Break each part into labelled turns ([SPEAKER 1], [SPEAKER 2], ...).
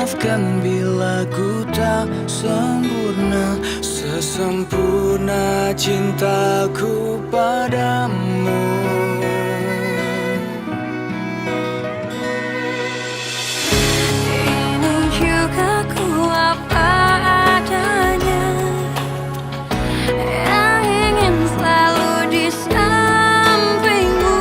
[SPEAKER 1] maafkan bila ku tak sempurna, sesempurna cintaku padamu.
[SPEAKER 2] Ini juga ku apa adanya, yang ingin selalu di sampingmu.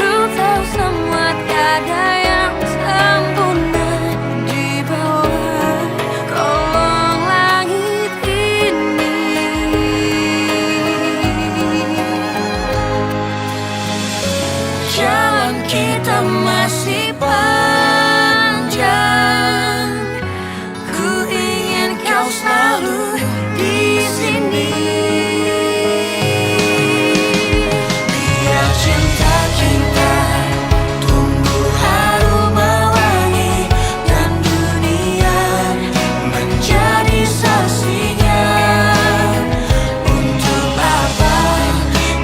[SPEAKER 2] Ku tahu semua tiada yang sempurna di bawah kolong langit ini. Jalan kita masih panjang, ku ingin kau selalu di sini. Biar cinta kita tumbuh harum mewangi, dan dunia menjadi saksinya. Untuk apa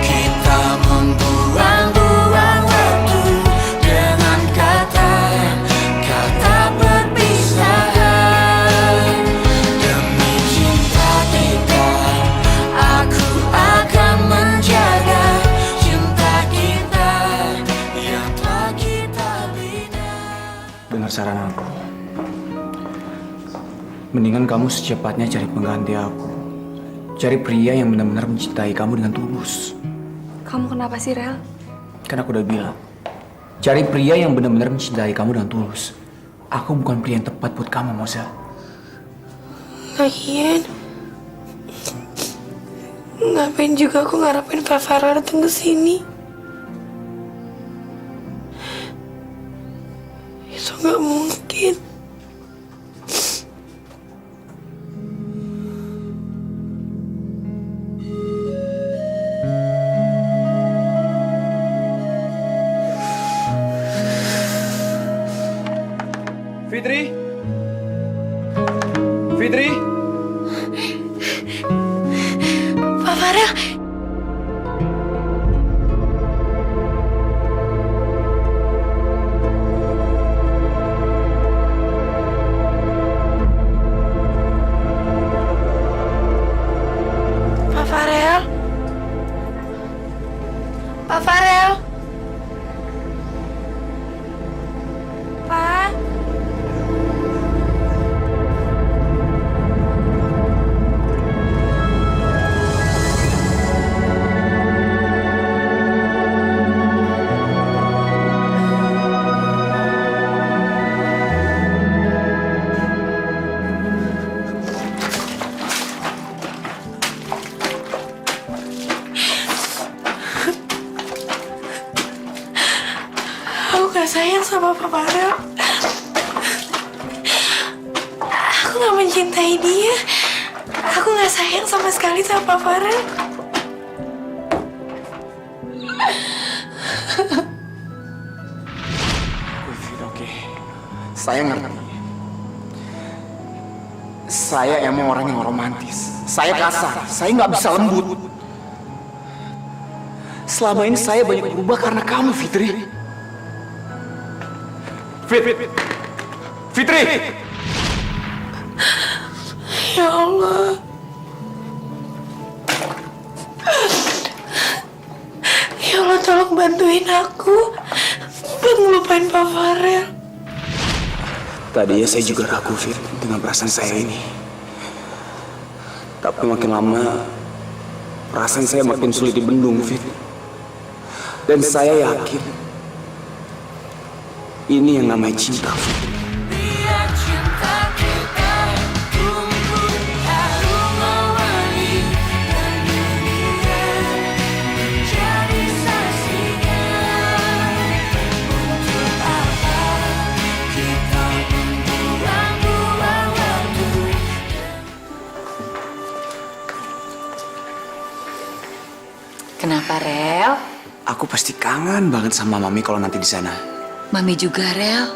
[SPEAKER 2] kita membuang-buang waktu dengan kata-kata perpisahan. Demi cinta kita, aku akan menjaga cinta kita yang telah kita bina.
[SPEAKER 1] Dengar saran aku. Mendingan kamu secepatnya cari pengganti aku. Cari pria yang benar-benar mencintai kamu dengan tulus.
[SPEAKER 3] Kamu kenapa sih, Rel?
[SPEAKER 1] Kan aku udah bilang, cari pria yang benar-benar mencintai kamu dengan tulus. Aku bukan pria yang tepat buat kamu, Moza.
[SPEAKER 3] Lagian, ngapain juga aku ngarepin Kak Farah datang ke sini? Itu nggak mungkin.
[SPEAKER 1] Fitri? Fitri?
[SPEAKER 3] Pak Farah, Pak Farel, Pak Farel, Pak. Aku gak sayang sama Pak Farel. Aku gak mencintai dia. Aku gak sayang sama sekali sama Pak Farel.
[SPEAKER 1] Oke. Saya ngerti. Saya emang orang yang romantis. Saya kasar. Saya nggak bisa lembut. Selama ini saya banyak berubah karena kamu, Fitri. Fitri!
[SPEAKER 3] Ya Allah. Ya Allah, tolong bantuin aku buat ngelupain Pak Farel.
[SPEAKER 1] Tadinya saya juga ragu, Fit, dengan perasaan saya ini. Tapi makin lama, perasaan saya makin sulit dibendung, Fit. Dan saya yakin, ini yang namanya cinta, Fit.
[SPEAKER 2] Biar cinta kita tumbuh harum mewangi, dan dunia menjadi saksinya. Untuk apa kita membuang-buang waktu?
[SPEAKER 4] Kenapa, Rel?
[SPEAKER 1] Aku pasti kangen banget sama Mami kalau nanti di sana.
[SPEAKER 4] Mami juga, Rel.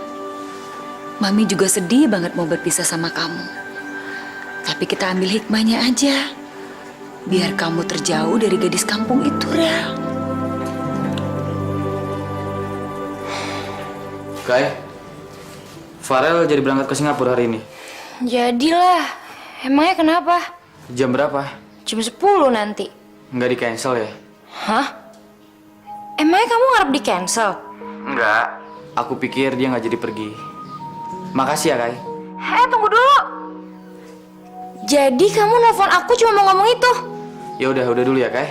[SPEAKER 4] Mami juga sedih banget mau berpisah sama kamu. Tapi kita ambil hikmahnya aja. Biar kamu terjauh dari gadis kampung itu, Rel.
[SPEAKER 1] Kai, Farel jadi berangkat ke Singapura hari ini.
[SPEAKER 3] Jadilah. Emangnya kenapa?
[SPEAKER 1] Jam berapa?
[SPEAKER 3] Jam 10 nanti.
[SPEAKER 1] Nggak di-cancel ya?
[SPEAKER 3] Hah? Emangnya kamu ngarep di cancel?
[SPEAKER 1] Nggak. Aku pikir dia nggak jadi pergi. Makasih ya, Kai.
[SPEAKER 3] Tunggu dulu. Jadi kamu nelfon aku cuma mau ngomong itu?
[SPEAKER 1] Ya udah dulu ya, Kai.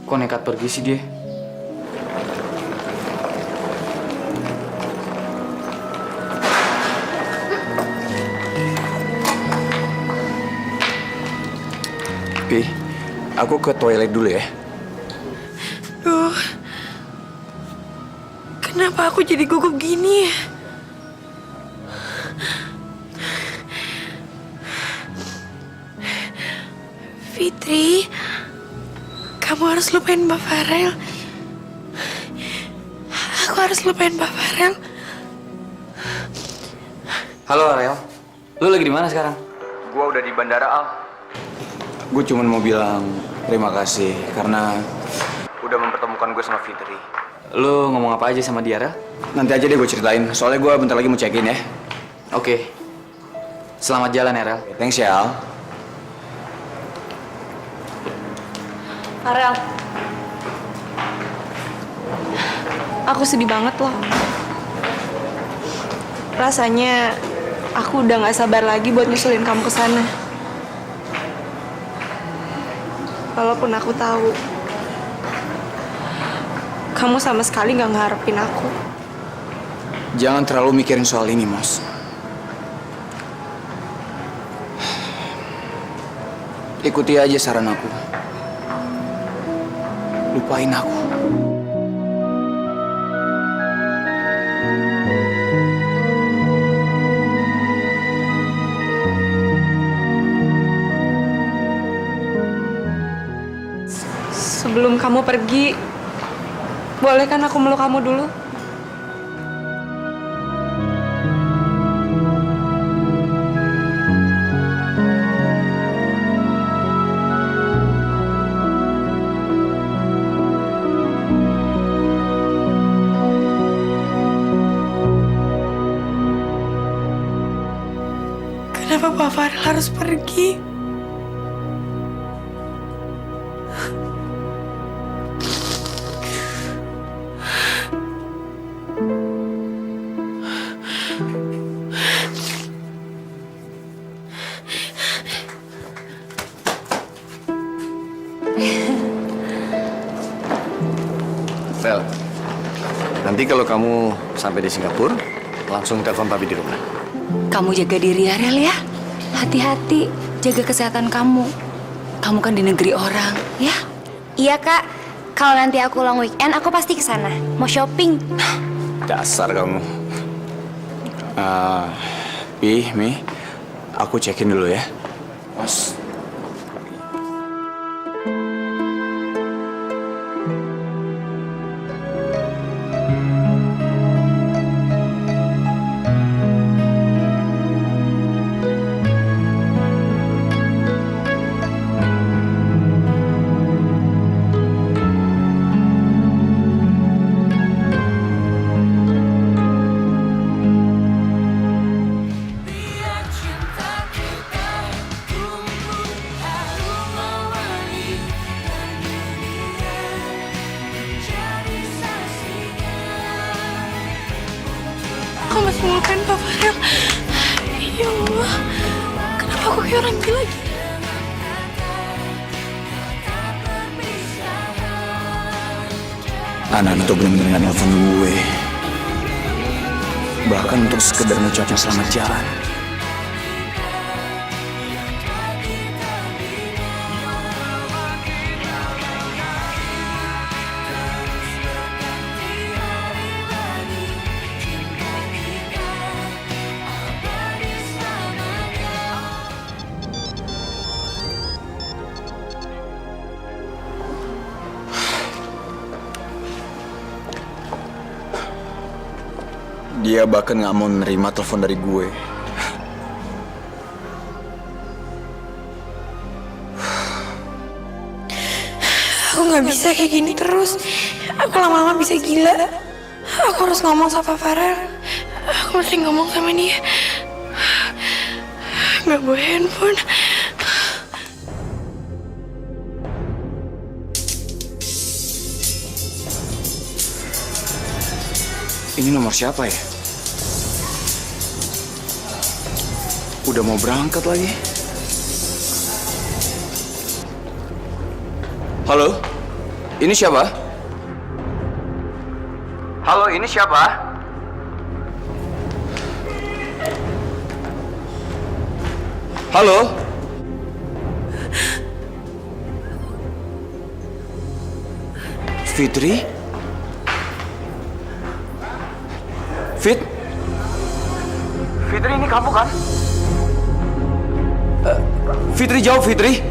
[SPEAKER 1] Kok nekat pergi sih dia? Pi, aku ke toilet dulu ya.
[SPEAKER 3] Duh, kenapa aku jadi gugup gini ya? Fitri, kamu harus lupain Mbak Farel. Aku harus lupain Mbak Farel.
[SPEAKER 1] Halo Ariel, lu lagi di mana sekarang? Gua udah di Bandara Al. Gue cuma mau bilang terima kasih karena udah mempertemukan gue sama Fitri. Lu ngomong apa aja sama dia, Rel? Nanti aja deh gue ceritain. Soalnya gue bentar lagi mau check-in ya. Oke. Selamat jalan ya, Rel. Thanks ya, Al.
[SPEAKER 3] Farel, aku sedih banget loh. Rasanya aku udah gak sabar lagi buat nyusulin kamu ke sana. Walaupun aku tahu kamu sama sekali gak ngeharapin aku.
[SPEAKER 1] Jangan terlalu mikirin soal ini, Mas. Ikuti aja saran aku. Lupain aku.
[SPEAKER 3] Sebelum kamu pergi, boleh kan aku meluk kamu dulu? Kenapa Pak Farel harus pergi?
[SPEAKER 5] Vel, nanti kalau kamu sampai di Singapura, langsung telepon papi di rumah.
[SPEAKER 4] Kamu jaga diri ya, Rel ya. Hati-hati, jaga kesehatan kamu. Kamu kan di negeri orang, ya?
[SPEAKER 6] Iya kak, kalau nanti aku long weekend aku pasti ke sana. Mau shopping.
[SPEAKER 1] Dasar kamu. Pi, Mi, aku cekin dulu ya. Mas.
[SPEAKER 2] Biar cinta kita tumbuh harum mewangi dan dunia menjadi saksinya.
[SPEAKER 3] Aku masih melukain Pak Farel. Ya Allah, kenapa aku kayak orang gila gini?
[SPEAKER 1] Anak itu benar-benar nggak nelfon gue. Bahkan untuk sekedar ngucapin selamat jalan. Dia bahkan nggak mau nerima telepon dari gue.
[SPEAKER 3] Aku nggak bisa kayak gini terus. Aku lama-lama bisa gila. Aku harus ngomong sama Farel. Aku mesti ngomong sama dia. Gak bawa handphone.
[SPEAKER 1] Ini nomor siapa ya? Udah mau berangkat lagi. Halo? Ini siapa? Halo, ini siapa? Halo? Fitri? Fitri, ini kamu kan? Fitri, jawab Fitri.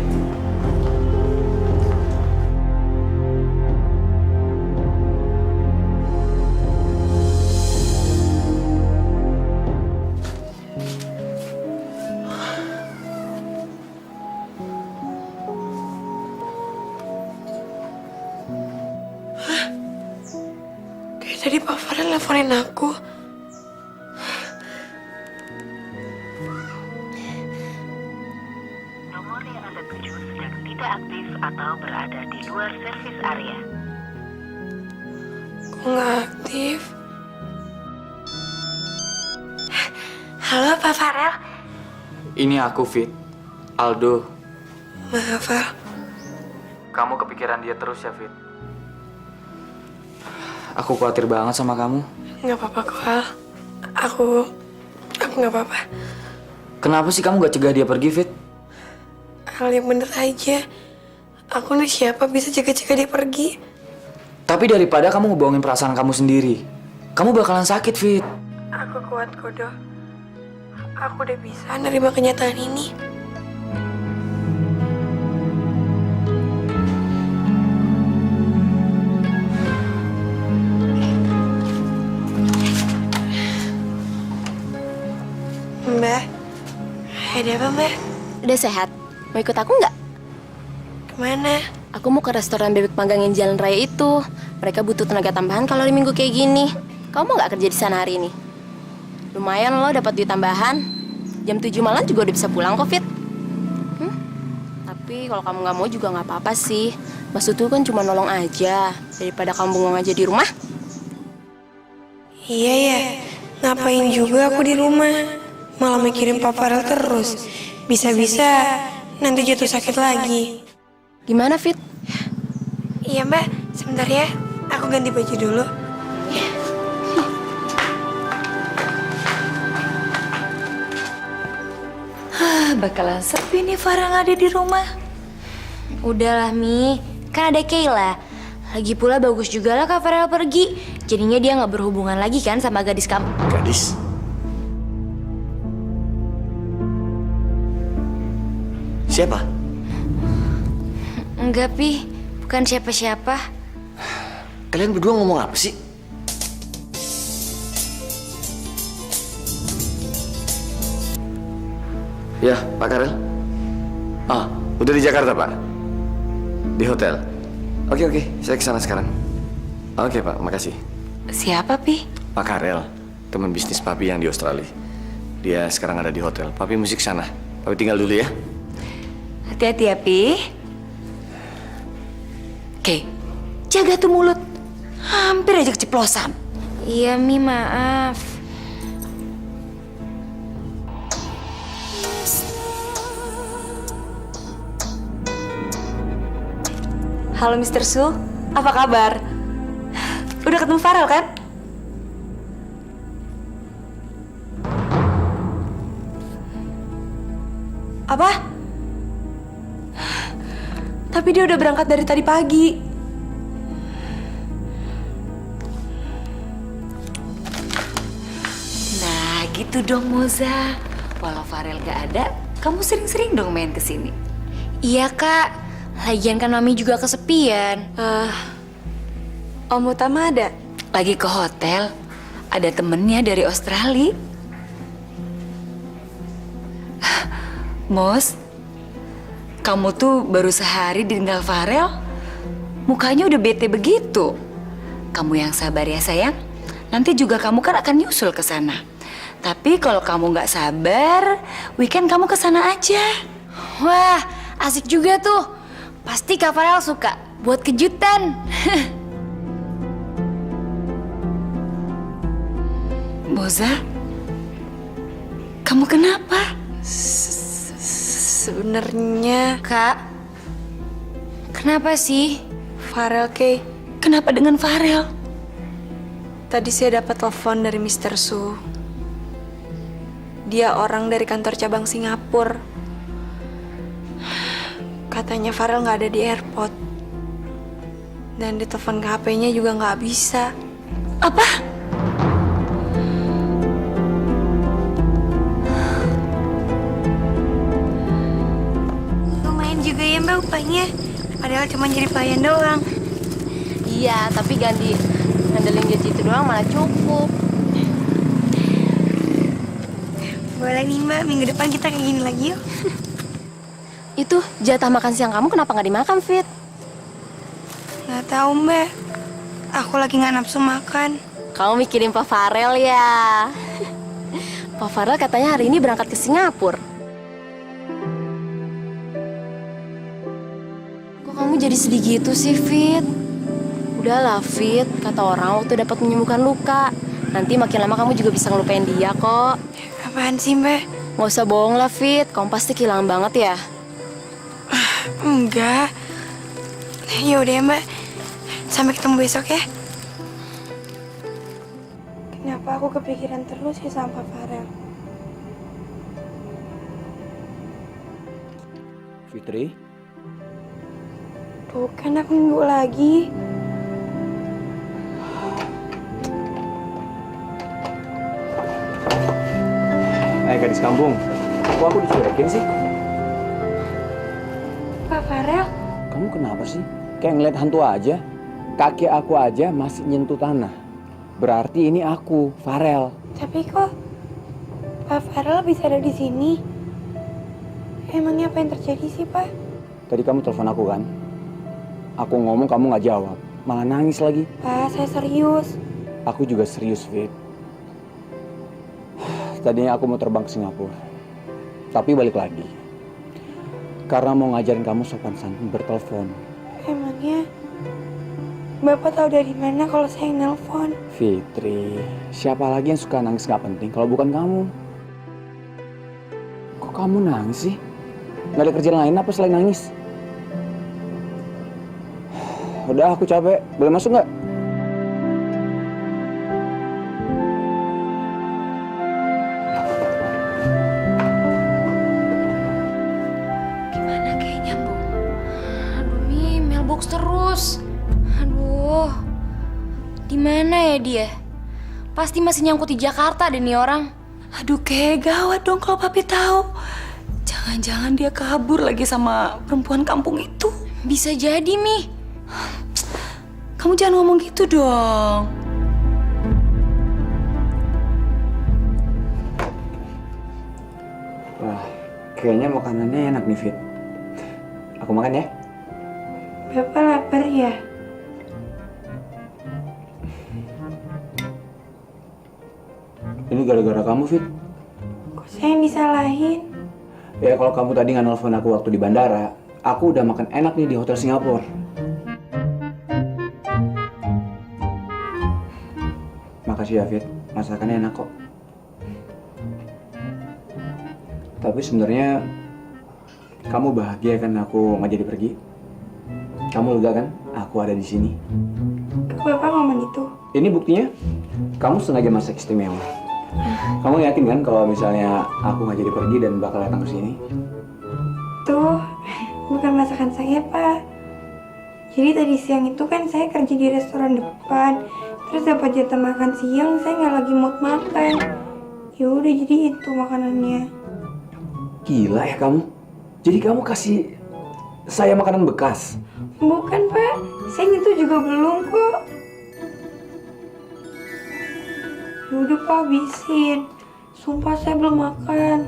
[SPEAKER 3] Kayak tadi Pak Farel nelfonin aku.
[SPEAKER 7] Nomor yang Anda tuju sedang tidak aktif atau berada di luar servis area.
[SPEAKER 3] Kok nggak aktif? Halo Pak Farel.
[SPEAKER 1] Ini aku, Fit. Aldo.
[SPEAKER 3] Maaf, Far.
[SPEAKER 1] Kamu kepikiran dia terus ya, Fit? Aku khawatir banget sama kamu.
[SPEAKER 3] Nggak apa-apa kok, Al. Aku nggak apa-apa.
[SPEAKER 1] Kenapa sih kamu gak cegah dia pergi, Fit?
[SPEAKER 3] Hal yang bener aja. Aku nih siapa bisa cegah-cegah dia pergi?
[SPEAKER 1] Tapi daripada kamu ngebohongin perasaan kamu sendiri, kamu bakalan sakit, Fit.
[SPEAKER 3] Aku kuat, Kodo. Aku udah bisa nerima kenyataan ini. Mbak, ada apa, Mbak?
[SPEAKER 6] Udah sehat? Mau ikut aku nggak?
[SPEAKER 3] Kemana?
[SPEAKER 6] Aku mau ke restoran bebek panggang yang Jalan Raya itu. Mereka butuh tenaga tambahan kalau di minggu kayak gini. Kamu mau nggak kerja di sana hari ini? Lumayan loh dapat duit tambahan. Jam 7 malam juga udah bisa pulang kok, Fit. Tapi kalau kamu nggak mau juga nggak apa-apa sih. Maksud tuh kan cuma nolong aja. Daripada kamu bengong aja di rumah.
[SPEAKER 3] Iya ya, ngapain juga aku di rumah? Malah mikirin Pak Farel terus. Bisa-bisa nanti jatuh sakit lagi.
[SPEAKER 6] Gimana, Fit?
[SPEAKER 3] Iya Mbak, sebentar ya. Aku ganti baju dulu.
[SPEAKER 4] Bakalan sepi nih Farah nggak ada di rumah.
[SPEAKER 6] Udahlah, Mi. Kan ada Kayla. Lagi pula bagus juga lah Kak Farel pergi. Jadinya dia nggak berhubungan lagi kan sama gadis kamu.
[SPEAKER 5] Gadis? Siapa?
[SPEAKER 6] Enggak, Pi. Bukan siapa-siapa.
[SPEAKER 5] Kalian berdua ngomong apa sih? Ya, Pak Karel. Ah, udah di Jakarta, Pak? Di hotel? Oke, saya kesana sekarang. Oke, Pak, makasih.
[SPEAKER 4] Siapa, Pi?
[SPEAKER 5] Pak Karel, teman bisnis Papi yang di Australia. Dia sekarang ada di hotel. Papi musik sana. Papi tinggal dulu ya.
[SPEAKER 4] Hati-hati ya, Pi. Oke, jaga tuh mulut. Hampir aja keceplosan.
[SPEAKER 6] Iya, Mi, maaf.
[SPEAKER 4] Halo, Mr. Su. Apa kabar? Udah ketemu Farel kan? Apa? Tapi dia udah berangkat dari tadi pagi. Nah, gitu dong, Moza. Walau Farel gak ada, kamu sering-sering dong main ke sini.
[SPEAKER 6] Iya, Kak. Lagian kan Mami juga kesepian.
[SPEAKER 4] Om Utama ada? Lagi ke hotel. Ada temennya dari Australia. Mos, kamu tuh baru sehari ditinggal Farel. Mukanya udah bete begitu. Kamu yang sabar ya sayang. Nanti juga kamu kan akan nyusul ke sana. Tapi kalau kamu nggak sabar, weekend kamu ke sana aja.
[SPEAKER 6] Wah, asik juga tuh. Pasti Kak Farel suka buat kejutan.
[SPEAKER 4] Boza, kamu kenapa?
[SPEAKER 3] Sebenarnya
[SPEAKER 6] Kak, kenapa sih?
[SPEAKER 3] Farel Kay,
[SPEAKER 4] Kenapa dengan Farel?
[SPEAKER 3] tadi saya dapat telepon dari Mr. Su. Dia orang dari kantor cabang Singapura. Katanya Farel nggak ada di airport. Dan di telepon ke HP-nya juga nggak bisa.
[SPEAKER 4] Apa?
[SPEAKER 3] Lumayan juga ya Mbak upahnya. Padahal cuma jadi pelayan doang.
[SPEAKER 6] Iya, tapi ngandelin gaji itu doang malah cukup.
[SPEAKER 3] Boleh nih Mbak, minggu depan kita kayak gini lagi yuk.
[SPEAKER 6] Itu jatah makan siang kamu kenapa nggak dimakan, Fit?
[SPEAKER 3] Nggak tahu Mbak. Aku lagi nggak nafsu makan.
[SPEAKER 6] Kamu mikirin Pak Farel ya? Pak Farel katanya hari ini berangkat ke Singapura. Kok kamu jadi sedih gitu sih, Fit? Udahlah, Fit. Kata orang waktu dapat menyembuhkan luka. Nanti makin lama kamu juga bisa ngelupain dia kok.
[SPEAKER 3] Apaan sih Mbak?
[SPEAKER 6] Nggak usah bohong lah, Fit. Kamu pasti kehilangan banget ya.
[SPEAKER 3] Enggak. Ya udah ya Mbak. Sampai ketemu besok ya. Kenapa aku kepikiran terus ya sama Pak Farel?
[SPEAKER 1] Fitri?
[SPEAKER 3] Tuh kan aku minggu lagi.
[SPEAKER 1] Gadis kampung. Kok aku dicuekin sih?
[SPEAKER 3] Pak Farel?
[SPEAKER 1] Kamu kenapa sih? Kayak ngeliat hantu aja. Kaki aku aja masih nyentuh tanah. Berarti ini aku, Farel.
[SPEAKER 3] Tapi kok Pak Farel bisa ada di sini? Emangnya apa yang terjadi sih Pak?
[SPEAKER 1] Tadi kamu telepon aku kan? Aku ngomong kamu nggak jawab. Malah nangis lagi.
[SPEAKER 3] Pak, saya serius.
[SPEAKER 1] Aku juga serius, Fit. Tadinya aku mau terbang ke Singapura. Tapi balik lagi. Karena mau ngajarin kamu sopan santun bertelepon.
[SPEAKER 3] Emangnya Bapak tahu dari mana kalau saya yang nelpon?
[SPEAKER 1] Fitri, siapa lagi yang suka nangis gak penting kalau bukan kamu? Kok kamu nangis sih? Gak ada kerjaan lain apa selain nangis? Udah, aku capek. Boleh masuk nggak?
[SPEAKER 4] Gimana kayaknya, Bu?
[SPEAKER 6] Aduh, Mi, mailbox terus. Aduh, di mana ya dia? Pasti masih nyangkut di Jakarta deh nih orang.
[SPEAKER 4] Aduh, kayak gawat dong kalau Papi tahu. Jangan-jangan dia kabur lagi sama perempuan kampung itu.
[SPEAKER 6] Bisa jadi, Mi.
[SPEAKER 4] Kamu jangan ngomong gitu dong.
[SPEAKER 1] Wah, kayaknya makanannya enak nih, Fit. Aku makan ya.
[SPEAKER 3] Bapak lapar ya?
[SPEAKER 1] Ini gara-gara kamu, Fit.
[SPEAKER 3] Kok saya yang disalahin?
[SPEAKER 1] Ya kalau kamu tadi nggak nelfon aku waktu di bandara, aku udah makan enak nih di hotel Singapura. Makasih ya, Fit. Masakannya enak kok. Tapi sebenarnya kamu bahagia kan aku nggak jadi pergi? Kamu lega kan? Aku ada di sini.
[SPEAKER 3] Kok Bapak ngomong itu?
[SPEAKER 1] Ini buktinya. Kamu sengaja masak istimewa. Kamu yakin kan kalau misalnya aku nggak jadi pergi dan bakal datang ke sini?
[SPEAKER 3] Tuh, bukan masakan saya, Pak. Jadi tadi siang itu kan saya kerja di restoran depan. Terus dapat jatah makan siang, saya nggak lagi mood makan. Ya udah jadi itu makanannya.
[SPEAKER 1] Gila ya kamu. Jadi kamu kasih saya makanan bekas.
[SPEAKER 3] Bukan, Pak. Saya nyentuh juga belum kok. Ya udah, Pak, habisin. Sumpah saya belum makan.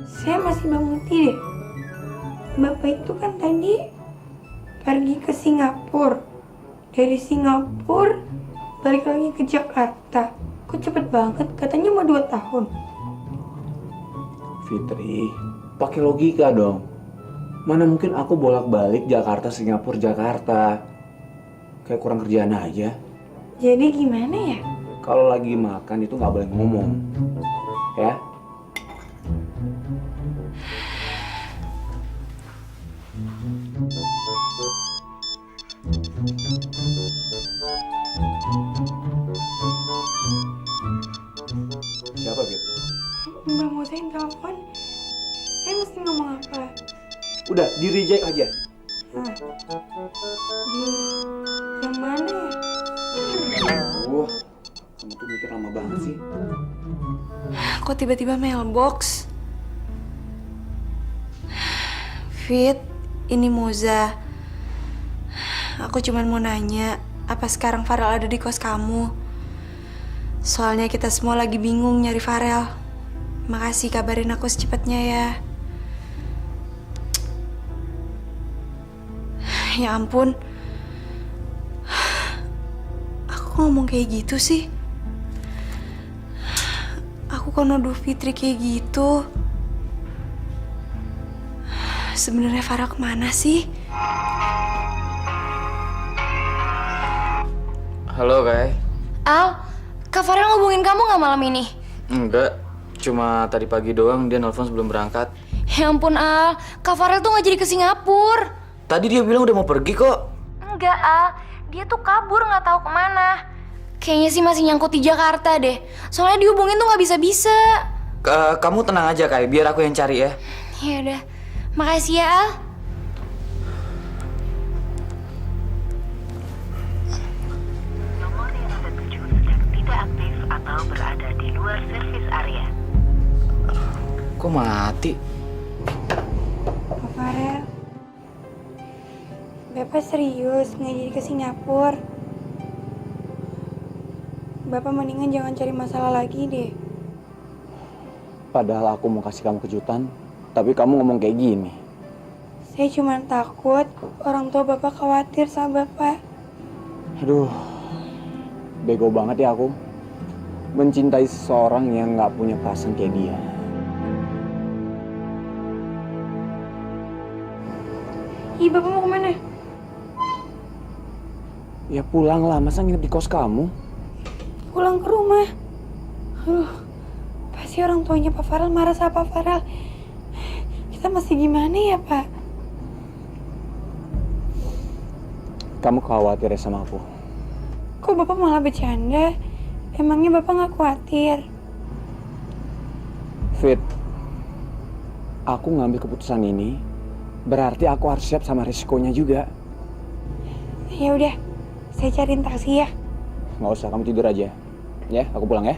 [SPEAKER 3] Saya masih bangun deh. Bapak itu kan tadi pergi ke Singapura. Dari Singapura balik lagi ke Jakarta. Kok cepet banget? Katanya mau 2 tahun.
[SPEAKER 1] Fitri, pakai logika dong. Mana mungkin aku bolak-balik Jakarta, Singapura, Jakarta. Kayak kurang kerjaan aja.
[SPEAKER 3] Jadi gimana ya?
[SPEAKER 1] Kalau lagi makan itu nggak boleh ngomong. Ya? Siapa, Fit?
[SPEAKER 3] Mbak Musain telepon. Saya mesti ngomong apa?
[SPEAKER 1] Udah, di reject aja.
[SPEAKER 3] Hah? Di yang mana ya?
[SPEAKER 1] Wah, kamu tuh mikir lama banget sih.
[SPEAKER 3] Kok tiba-tiba mailbox? Fit, ini Moza. Aku cuman mau nanya, apa sekarang Farel ada di kos kamu? Soalnya kita semua lagi bingung nyari Farel. Makasih, kabarin aku secepatnya ya. Ya ampun. Aku ngomong kayak gitu sih. Aku kok nuduh Fitri kayak gitu. Sebenarnya Farel kemana sih?
[SPEAKER 1] Halo, Kai.
[SPEAKER 6] Al, Kak Farel ngubungin kamu nggak malam ini?
[SPEAKER 1] Enggak, cuma tadi pagi doang dia nelfon sebelum berangkat.
[SPEAKER 6] Ya ampun Al, Kak Farel tuh nggak jadi ke Singapura.
[SPEAKER 1] Tadi dia bilang udah mau pergi kok.
[SPEAKER 6] Enggak Al, dia tuh kabur nggak tahu kemana. Kayaknya sih masih nyangkut di Jakarta deh. Soalnya dihubungin tuh nggak bisa-bisa.
[SPEAKER 1] Kamu tenang aja, Kai, biar aku yang cari ya.
[SPEAKER 6] Ya udah, makasih ya Al.
[SPEAKER 7] Nomor yang Anda tuju sedang tidak aktif atau berada di luar servis area.
[SPEAKER 1] Kok mati?
[SPEAKER 3] Pak Farel. Bapak serius nggak jadi ke Singapura? Bapak mendingan jangan cari masalah lagi deh.
[SPEAKER 1] Padahal aku mau kasih kamu kejutan, tapi kamu ngomong kayak gini.
[SPEAKER 3] Saya cuma takut orang tua Bapak khawatir sama Bapak.
[SPEAKER 1] Aduh, bego banget ya aku. Mencintai seseorang yang nggak punya perasaan kayak dia.
[SPEAKER 3] Ih, Bapak mau kemana?
[SPEAKER 1] Ya pulang lah, masa nginep di kos kamu?
[SPEAKER 3] Pulang ke rumah. Aduh, pasti orang tuanya Pak Farel marah sama Pak Farel. Kita mesti gimana ya, Pak?
[SPEAKER 1] Kamu khawatir ya sama aku?
[SPEAKER 3] Kok Bapak malah bercanda? Emangnya Bapak nggak khawatir?
[SPEAKER 1] Fit, aku ngambil keputusan ini, berarti aku harus siap sama risikonya juga.
[SPEAKER 3] Ya udah, saya cariin taksi ya.
[SPEAKER 1] Nggak usah, kamu tidur aja. Ya, aku pulang ya.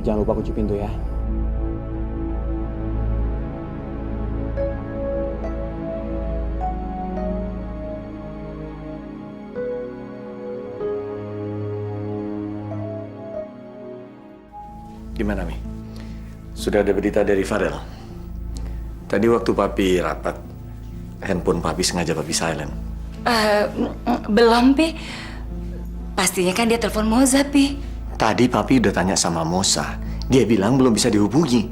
[SPEAKER 1] Jangan lupa kunci pintu ya.
[SPEAKER 5] Gimana, Mi? Sudah ada berita dari Farel? Tadi waktu Papi rapat, handphone Papi sengaja Papi silent.
[SPEAKER 4] Belum, Pi. Pastinya kan dia telepon Moza, Pi.
[SPEAKER 5] Tadi Papi udah tanya sama Mosa. Dia bilang belum bisa dihubungi.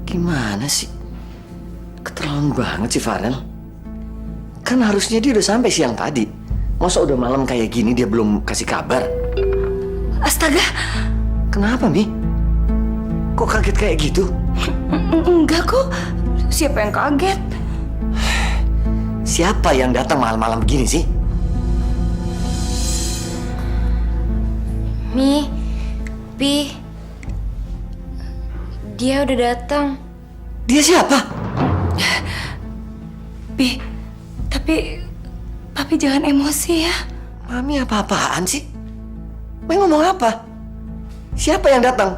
[SPEAKER 5] Gimana sih? Keterlaluan banget sih Farel. Kan harusnya dia udah sampai siang tadi. Masa udah malam kayak gini dia belum kasih kabar?
[SPEAKER 4] Astaga,
[SPEAKER 5] Kenapa, Mi? Kok kaget kayak gitu?
[SPEAKER 4] enggak kok. Siapa yang kaget?
[SPEAKER 5] Siapa yang datang malam-malam begini sih?
[SPEAKER 6] Mi, Pi, dia udah datang.
[SPEAKER 5] Dia siapa?
[SPEAKER 4] Pi, tapi Papi jangan emosi ya.
[SPEAKER 5] Mami apa-apaan sih? Mami ngomong apa? Siapa yang datang?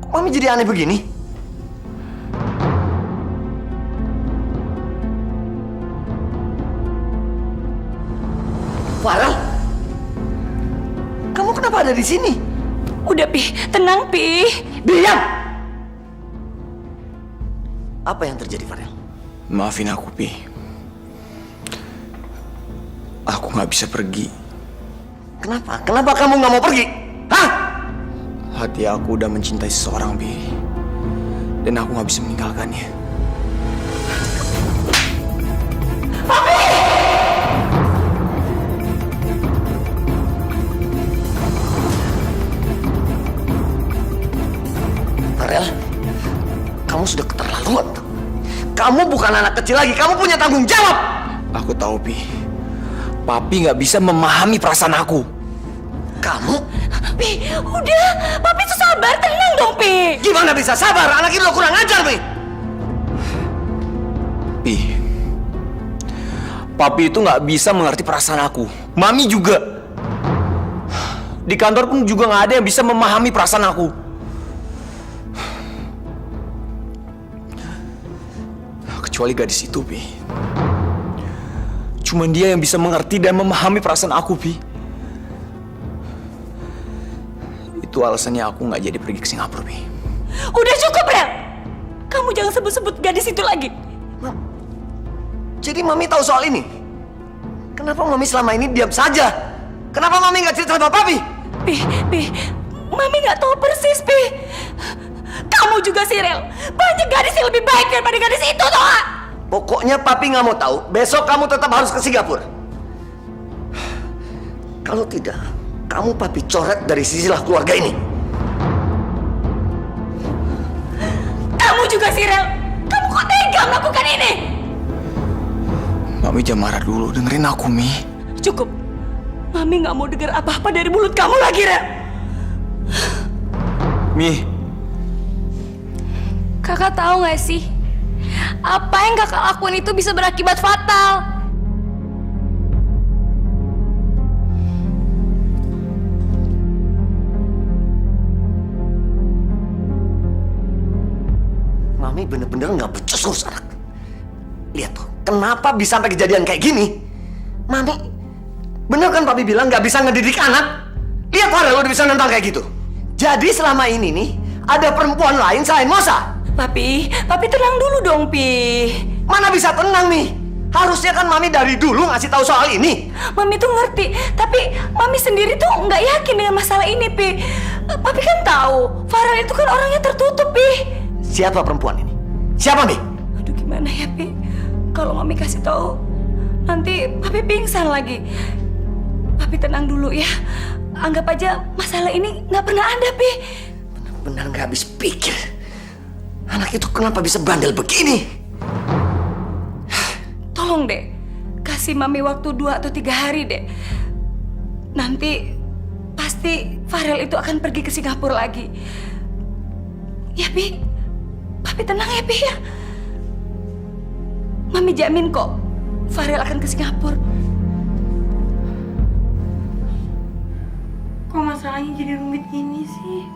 [SPEAKER 5] Kok Mami jadi aneh begini? Farel? Kamu kenapa ada di sini?
[SPEAKER 4] Udah, Pi. Tenang, Pi.
[SPEAKER 5] Diam! Apa yang terjadi, Farel?
[SPEAKER 1] Maafin aku, Pi. Aku nggak bisa pergi.
[SPEAKER 5] Kenapa? Kenapa kamu nggak mau pergi? Hah?
[SPEAKER 1] Hati aku udah mencintai seseorang, Pi. Dan aku nggak bisa meninggalkannya.
[SPEAKER 5] Farel, kamu sudah keterlaluan. Kamu bukan anak kecil lagi, kamu punya tanggung jawab.
[SPEAKER 1] Aku tahu, Pi. Papi nggak bisa memahami perasaan aku.
[SPEAKER 5] Kamu?
[SPEAKER 4] Pi, udah. Papi tuh sabar, tenang dong, Pi.
[SPEAKER 5] Gimana bisa sabar? Anak itu kurang ajar, Pi.
[SPEAKER 1] Pi, Papi itu nggak bisa mengerti perasaan aku. Mami juga. Di kantor pun juga nggak ada yang bisa memahami perasaan aku. Kecuali gadis itu, Pi. Cuman dia yang bisa mengerti dan memahami perasaan aku, Pi. Itu alasannya aku nggak jadi pergi ke Singapura, Pi.
[SPEAKER 4] Udah cukup, Rel. Kamu jangan sebut-sebut gadis itu lagi.
[SPEAKER 5] Jadi Mami tahu soal ini? Kenapa Mami selama ini diam saja? Kenapa Mami nggak cerita sama Papi?
[SPEAKER 4] Pi, Mami nggak tahu persis, Pi. Kamu juga sih, Rel. Banyak gadis yang lebih baik daripada gadis itu, tau gak?
[SPEAKER 5] Pokoknya Papi nggak mau tahu. Besok kamu tetap harus ke Singapura. Kalau tidak, kamu Papi coret dari silsilah keluarga ini.
[SPEAKER 4] Kamu juga sih, Rel. Kamu kok tega melakukan ini?
[SPEAKER 1] Mami jangan marah dulu, dengerin aku, Mi.
[SPEAKER 4] Cukup. Mami nggak mau dengar apa-apa dari mulut kamu lagi, Rel.
[SPEAKER 1] Mi,
[SPEAKER 6] Kakak tahu nggak sih? Apa yang kakak lakuin itu bisa berakibat fatal.
[SPEAKER 5] Mami bener-bener nggak becus ngurus anak. Lihat tuh, kenapa bisa sampai kejadian kayak gini? Mami, bener kan Papi bilang nggak bisa ngedidik anak? Lihat Farel udah bisa nentang kayak gitu. Jadi selama ini nih, ada perempuan lain selain Mosa.
[SPEAKER 4] Papi tenang dulu dong, Pi.
[SPEAKER 5] Mana bisa tenang nih? Harusnya kan Mami dari dulu ngasih tahu soal ini.
[SPEAKER 4] Mami tuh ngerti, tapi Mami sendiri tuh nggak yakin dengan masalah ini, Pi. Papi kan tahu, Farel itu kan orangnya tertutup, Pi.
[SPEAKER 5] Siapa perempuan ini? Siapa, Mi?
[SPEAKER 4] Aduh, gimana ya, Pi? Kalau Mami kasih tahu, nanti Papi pingsan lagi. Papi tenang dulu ya. Anggap aja masalah ini nggak pernah ada, Pi.
[SPEAKER 5] Benar nggak habis pikir. Anak itu kenapa bisa bandel begini?
[SPEAKER 4] Tolong deh, kasih Mami waktu 2 atau 3 hari deh. Nanti pasti Farel itu akan pergi ke Singapura lagi. Ya, Pi. Papi tenang ya, Pi ya. Mami jamin kok Farel akan ke Singapura.
[SPEAKER 3] Kok masalahnya jadi rumit gini sih?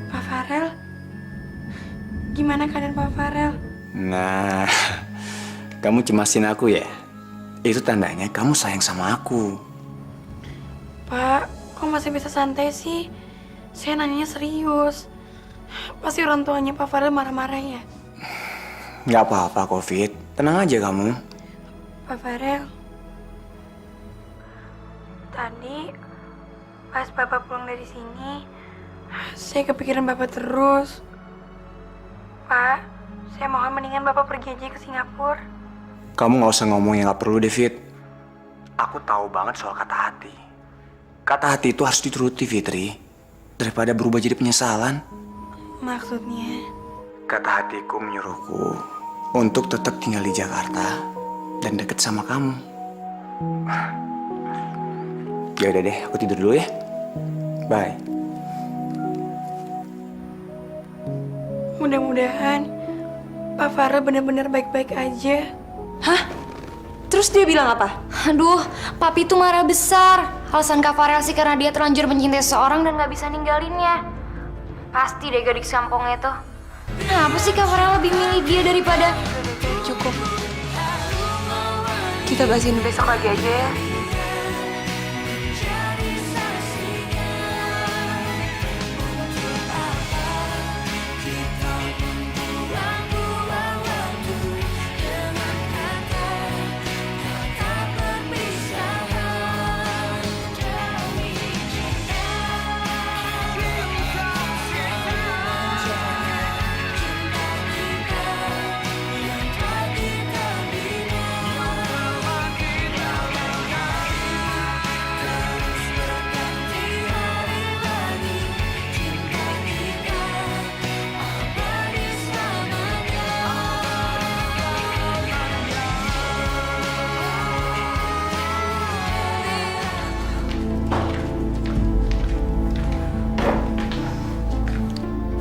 [SPEAKER 3] Pak Farel? Gimana keadaan Pak Farel?
[SPEAKER 1] nah, kamu cemasin aku ya? Itu tandanya kamu sayang sama aku.
[SPEAKER 3] Pak, kok masih bisa santai sih? Saya nanyanya serius. Pasti orang tuanya Pak Farel marah-marah ya?
[SPEAKER 1] Nggak apa-apa, Covid. Tenang aja kamu.
[SPEAKER 3] Pak Farel, tadi pas Bapak pulang dari sini, saya kepikiran Bapak terus. Pak, saya mohon mendingan Bapak pergi aja ke Singapura.
[SPEAKER 1] Kamu nggak usah ngomong yang nggak perlu, David. Aku tahu banget soal kata hati. Kata hati itu harus dituruti, Fitri. Daripada berubah jadi penyesalan.
[SPEAKER 3] Maksudnya?
[SPEAKER 1] Kata hatiku menyuruhku untuk tetap tinggal di Jakarta dan deket sama kamu. Ya udah deh, aku tidur dulu ya. Bye.
[SPEAKER 3] Mudah-mudahan Pak Farel benar-benar baik-baik aja.
[SPEAKER 6] Hah? Terus dia bilang apa? Aduh, Papi tuh marah besar. Alasan Kak Farel sih karena dia terlanjur mencintai seseorang dan gak bisa ninggalinnya. Pasti deh gadis kampungnya itu. Kenapa sih Kak Farel lebih milih dia daripada...
[SPEAKER 3] Cukup. Kita bahas ini besok lagi aja ya.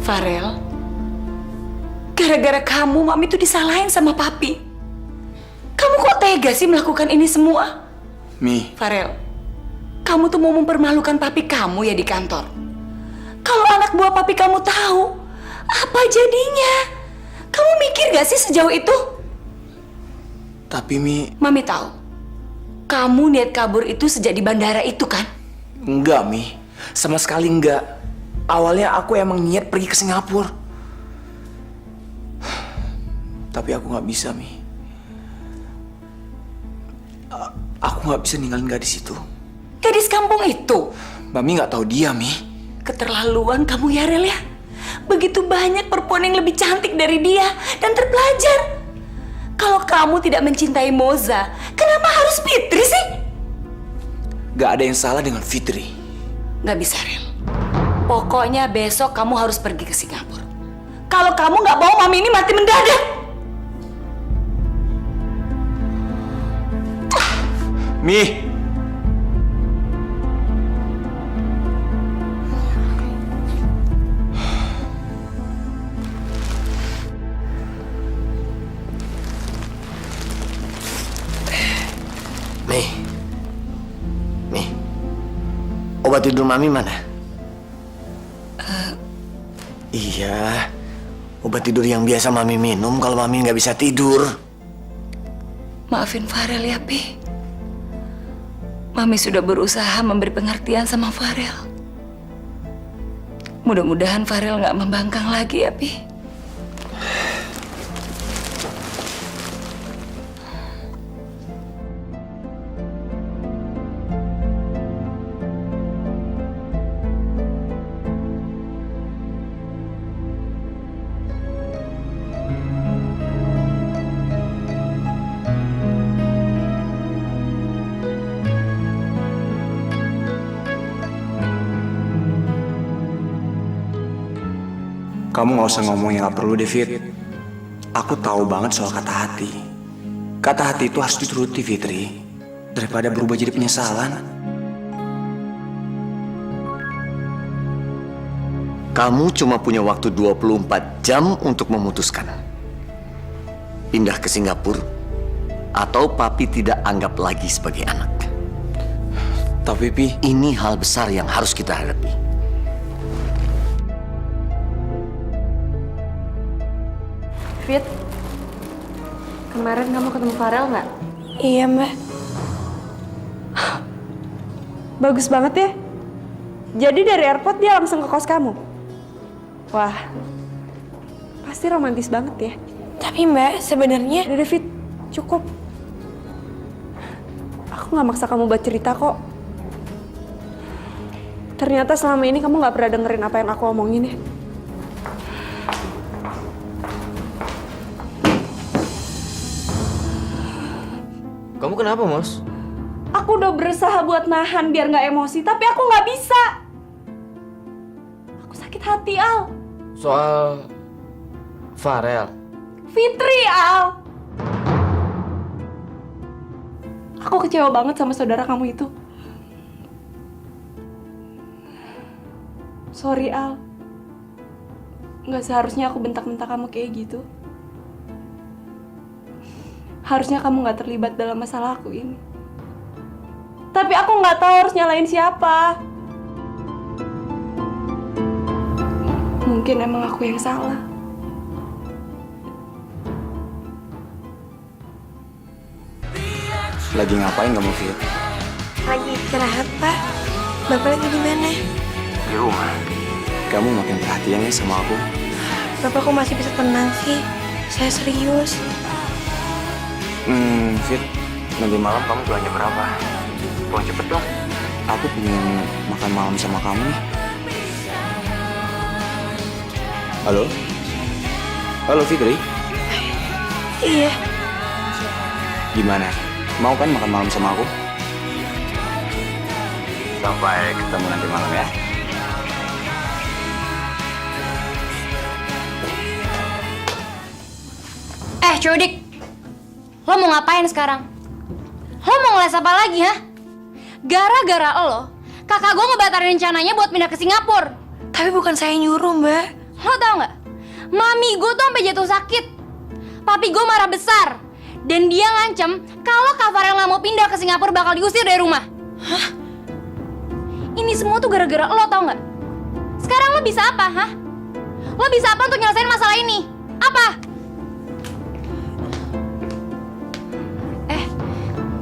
[SPEAKER 4] Farel, gara-gara kamu, Mami tuh disalahin sama Papi. Kamu kok tega sih melakukan ini semua?
[SPEAKER 1] Mi,
[SPEAKER 4] Farel, kamu tuh mau mempermalukan Papi kamu ya di kantor. Kalau anak buah Papi kamu tahu, apa jadinya? Kamu mikir gak sih sejauh itu?
[SPEAKER 1] tapi Mi...
[SPEAKER 4] Mami tahu, kamu niat kabur itu sejak di bandara itu kan?
[SPEAKER 1] Enggak, Mi. Sama sekali enggak. Awalnya aku emang niat pergi ke Singapura. Tapi aku nggak bisa, Mi. Aku nggak bisa ninggalin gadis itu.
[SPEAKER 4] Gadis kampung itu?
[SPEAKER 1] Mami nggak tahu dia, Mi.
[SPEAKER 4] Keterlaluan kamu ya, Rel ya. Begitu banyak perempuan yang lebih cantik dari dia dan terpelajar. Kalau kamu tidak mencintai Moza, kenapa harus Fitri sih?
[SPEAKER 1] Gak ada yang salah dengan Fitri.
[SPEAKER 4] Nggak bisa, Rel. Pokoknya besok kamu harus pergi ke Singapura. Kalau kamu nggak mau Mami ini mati mendadak.
[SPEAKER 1] Mi!
[SPEAKER 5] Mi, obat tidur Mami mana? Iya, obat tidur yang biasa Mami minum kalau Mami nggak bisa tidur.
[SPEAKER 4] Maafin Farel ya, Pi. Mami sudah berusaha memberi pengertian sama Farel. Mudah-mudahan Farel nggak membangkang lagi ya, Pi.
[SPEAKER 1] Kamu nggak usah ngomong yang nggak perlu, David. Aku tahu banget soal kata hati. Kata hati itu harus dituruti, Fitri. Daripada berubah jadi penyesalan.
[SPEAKER 5] Kamu cuma punya waktu 24 jam untuk memutuskan. Pindah ke Singapura atau Papi tidak anggap lagi sebagai anak.
[SPEAKER 1] Tapi, Pi,
[SPEAKER 5] Ini hal besar yang harus kita hadapi.
[SPEAKER 6] Fit, kemarin kamu ketemu Farel nggak?
[SPEAKER 3] Iya, Mbak.
[SPEAKER 8] Bagus banget ya. Jadi dari airport dia langsung ke kos kamu? Wah, pasti romantis banget ya.
[SPEAKER 3] Tapi Mbak, sebenarnya
[SPEAKER 8] Udah David, cukup. Aku nggak maksa kamu buat cerita kok. Ternyata selama ini kamu nggak pernah dengerin apa yang aku omongin ya.
[SPEAKER 1] kamu kenapa, Mos?
[SPEAKER 8] Aku udah berusaha buat nahan biar nggak emosi, tapi aku nggak bisa. Aku sakit hati, Al.
[SPEAKER 1] Soal Farel.
[SPEAKER 8] Fitri, Al. Aku kecewa banget sama saudara kamu itu. Sorry, Al. Nggak seharusnya aku bentak-bentak kamu kayak gitu. Harusnya kamu nggak terlibat dalam masalah aku ini. Tapi aku nggak tahu harus nyalain siapa. Mungkin emang aku yang salah.
[SPEAKER 1] Lagi ngapain kamu, Fit?
[SPEAKER 3] lagi istirahat, Pak. Bapak lagi di mana?
[SPEAKER 1] Di rumah. Kamu makin perhatian ya sama aku.
[SPEAKER 3] Bapak kok masih bisa tenang sih? Saya serius.
[SPEAKER 1] Fit, nanti malam kamu belanja berapa? Pulang cepet dong. Aku pengen makan malam sama kamu nih. Halo? Halo, Fitri?
[SPEAKER 3] Iya.
[SPEAKER 1] Gimana? Mau kan makan malam sama aku? Sampai ketemu nanti malam ya.
[SPEAKER 6] Codik, lo mau ngapain sekarang? Lo mau ngeles apa lagi, ha? Gara-gara lo, kakak gue ngebatalin rencananya buat pindah ke Singapura.
[SPEAKER 3] Tapi bukan saya nyuruh, Mbak.
[SPEAKER 6] Lo tau nggak? Mami gue tuh sampai jatuh sakit. Papi gue marah besar. Dan dia ngancem kalau Kak Farel nggak mau pindah ke Singapura bakal diusir dari rumah. Hah? Ini semua tuh gara-gara lo, tau nggak? Sekarang lo bisa apa, hah? Lo bisa apa untuk nyelesain masalah ini? Apa?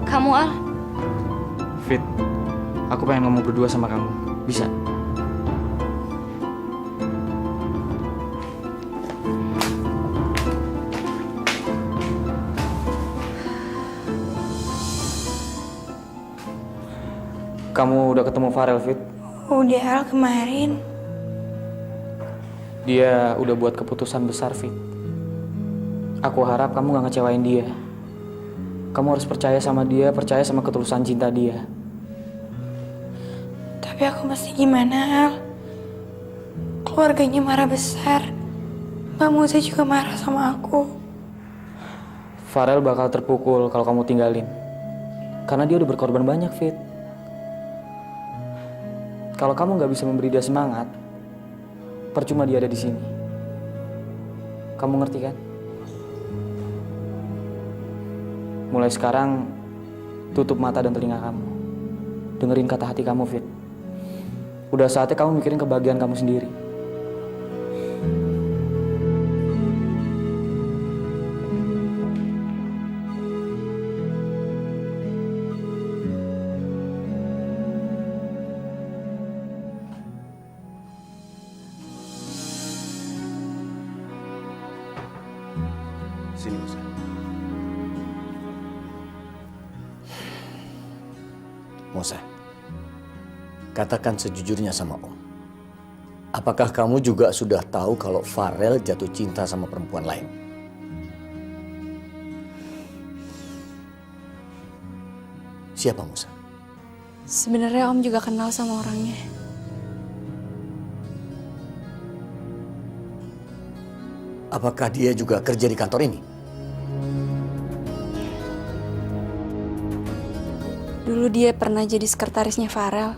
[SPEAKER 6] Kamu, Al?
[SPEAKER 1] Fit, aku pengen ngomong berdua sama kamu. Bisa? Kamu udah ketemu Farel, Fit?
[SPEAKER 3] Udah Al kemarin.
[SPEAKER 1] Dia udah buat keputusan besar, Fit. Aku harap kamu gak ngecewain dia. Kamu harus percaya sama dia, percaya sama ketulusan cinta dia.
[SPEAKER 3] Tapi aku mesti gimana, Al? Keluarganya marah besar. Mbak Musa juga marah sama aku.
[SPEAKER 1] Farel bakal terpukul kalau kamu tinggalin. Karena dia udah berkorban banyak, Fit. Kalau kamu nggak bisa memberi dia semangat, percuma dia ada di sini. Kamu ngerti kan? Mulai sekarang, tutup mata dan telinga kamu. Dengerin kata hati kamu, Fit. Udah saatnya kamu mikirin kebahagiaan kamu sendiri.
[SPEAKER 5] Sini, Musa. Musa, katakan sejujurnya sama Om. Apakah kamu juga sudah tahu kalau Farel jatuh cinta sama perempuan lain? Siapa Musa?
[SPEAKER 8] Sebenarnya Om juga kenal sama orangnya.
[SPEAKER 5] Apakah dia juga kerja di kantor ini?
[SPEAKER 8] Dulu dia pernah jadi sekretarisnya Farel.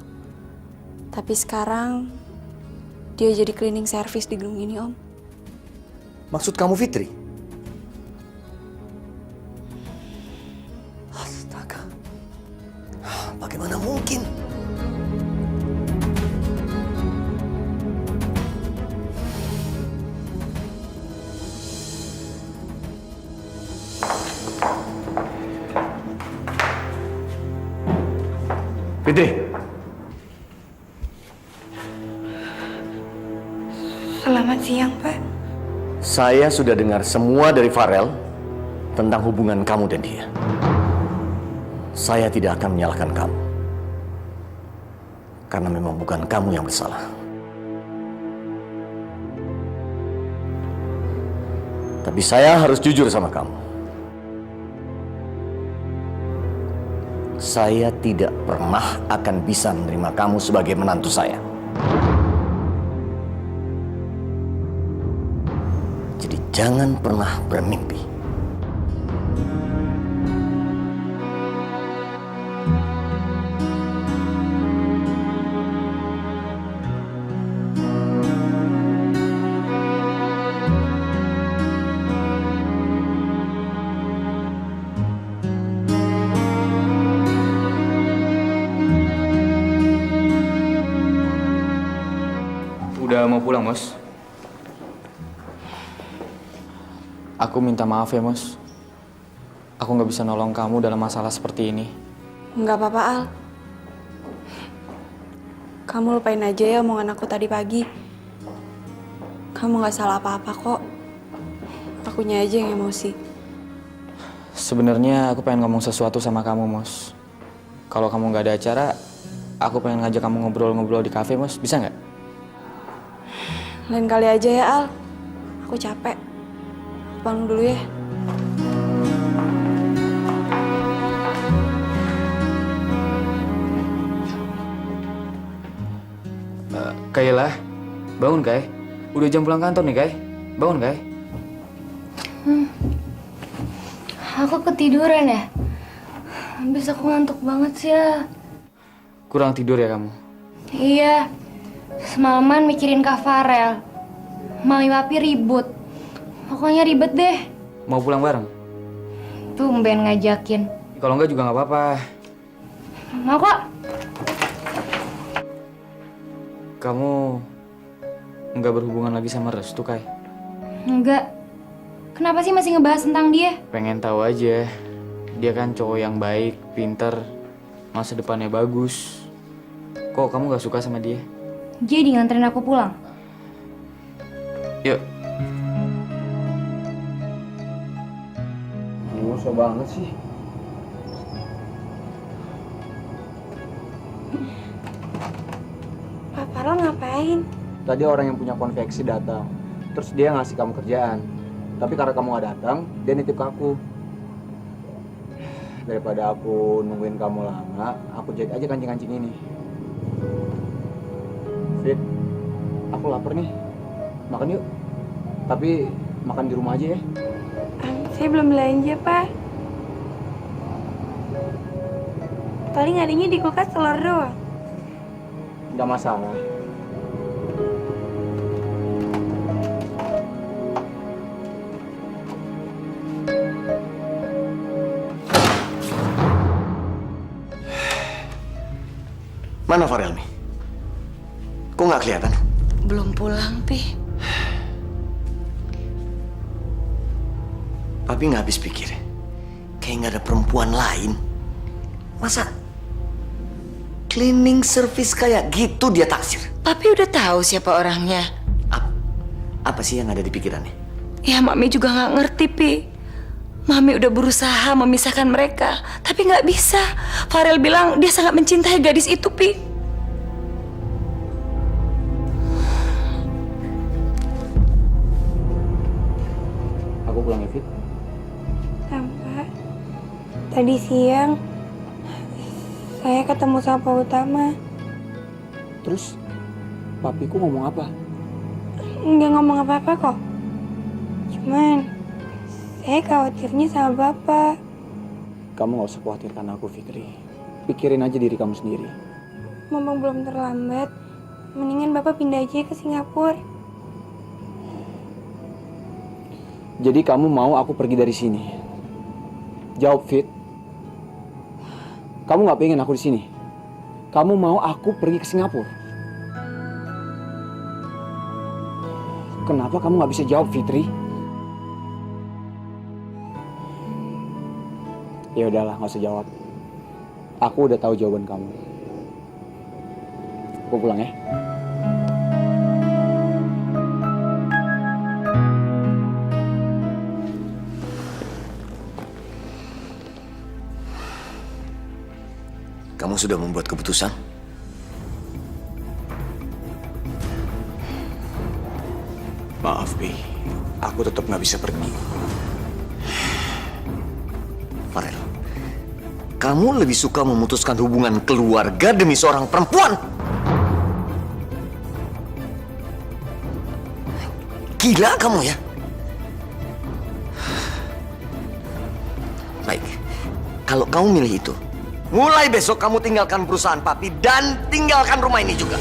[SPEAKER 8] Tapi sekarang dia jadi cleaning service di gedung ini, Om.
[SPEAKER 5] Maksud kamu Fitri? Astaga. Bagaimana mungkin?
[SPEAKER 1] Fitri,
[SPEAKER 3] Selamat siang, Pak.
[SPEAKER 5] Saya sudah dengar semua dari Farel tentang hubungan kamu dan dia. Saya tidak akan menyalahkan kamu. Karena memang bukan kamu yang bersalah. Tapi saya harus jujur sama kamu. Saya tidak pernah akan bisa menerima kamu sebagai menantu saya. Jadi jangan pernah bermimpi.
[SPEAKER 1] udah mau pulang, Mos. Aku minta maaf ya, Mos. Aku nggak bisa nolong kamu dalam masalah seperti ini.
[SPEAKER 8] Nggak apa-apa, Al. Kamu lupain aja ya omongan aku tadi pagi. Kamu nggak salah apa-apa kok. Akunya aja yang emosi.
[SPEAKER 1] Sebenarnya aku pengen ngomong sesuatu sama kamu, Mos. Kalau kamu nggak ada acara, aku pengen ngajak kamu ngobrol-ngobrol di kafe, Mos. Bisa nggak?
[SPEAKER 8] Lain kali aja ya, Al. Aku capek. Pulang dulu ya.
[SPEAKER 1] Kayla, bangun, Kay. Udah jam pulang kantor nih, Kay. Bangun, Kay.
[SPEAKER 6] Aku ketiduran ya? Habis aku ngantuk banget sih ya.
[SPEAKER 1] Kurang tidur ya kamu?
[SPEAKER 6] Iya, semalaman mikirin Kak Farel.
[SPEAKER 9] Mami papi ribut. Pokoknya ribet deh.
[SPEAKER 1] Mau pulang bareng?
[SPEAKER 9] Tumben ngajakin.
[SPEAKER 1] Kalau enggak juga nggak apa-apa.
[SPEAKER 9] Mau kok.
[SPEAKER 1] Kamu nggak berhubungan lagi sama Restu, Kai?
[SPEAKER 9] Enggak. Kenapa sih masih ngebahas tentang dia?
[SPEAKER 1] Pengen tahu aja. Dia kan cowok yang baik, pinter, masa depannya bagus. Kok kamu nggak suka sama dia?
[SPEAKER 9] Jadi nganterin aku pulang.
[SPEAKER 1] Yuk. Musuh banget sih.
[SPEAKER 3] Pak Farel ngapain?
[SPEAKER 1] Tadi orang yang punya konveksi datang. Terus dia ngasih kamu kerjaan. Tapi karena kamu gak datang, dia nitip ke aku. Daripada aku nungguin kamu lama, aku jahit aja kancing-kancing ini. Fit, aku lapar nih. Makan yuk. Tapi makan di rumah aja ya.
[SPEAKER 3] Saya belum belanja, Pak. Paling adanya di kulkas telur doang.
[SPEAKER 1] Nggak masalah.
[SPEAKER 5] Mana Farel nih? Kok nggak kelihatan?
[SPEAKER 4] Belum pulang, Pi.
[SPEAKER 5] Papi nggak habis pikir. Kayak nggak ada perempuan lain. Masa cleaning service kayak gitu dia taksir?
[SPEAKER 4] Papi udah tahu siapa orangnya.
[SPEAKER 5] Apa sih yang ada di pikirannya?
[SPEAKER 4] Ya, Mami juga nggak ngerti, Pi. Mami udah berusaha memisahkan mereka, tapi nggak bisa. Farel bilang dia sangat mencintai gadis itu, Pi.
[SPEAKER 1] Aku pulang ya, Fit.
[SPEAKER 3] Pak, tadi siang saya ketemu sama Pak Utama.
[SPEAKER 1] Terus, papiku ngomong apa?
[SPEAKER 3] Nggak ngomong apa-apa kok. Cuman saya khawatirnya sama Bapak.
[SPEAKER 1] Kamu nggak usah khawatirkan aku, Fitri. Pikirin aja diri kamu sendiri.
[SPEAKER 3] Mumpung belum terlambat, mendingan Bapak pindah aja ke Singapura.
[SPEAKER 1] Jadi kamu mau aku pergi dari sini? Jawab, Fit. Kamu nggak pengen aku di sini? Kamu mau aku pergi ke Singapura? Kenapa kamu nggak bisa jawab, Fitri? Ya udahlah, nggak usah jawab. Aku udah tahu jawaban kamu. Aku pulang ya.
[SPEAKER 5] Kamu sudah membuat keputusan?
[SPEAKER 1] Maaf, Pi. Aku tetap nggak bisa pergi.
[SPEAKER 5] Farel, kamu lebih suka memutuskan hubungan keluarga demi seorang perempuan? Gila kamu ya? Baik, kalau kamu milih itu, mulai besok kamu tinggalkan perusahaan papi dan tinggalkan rumah ini juga.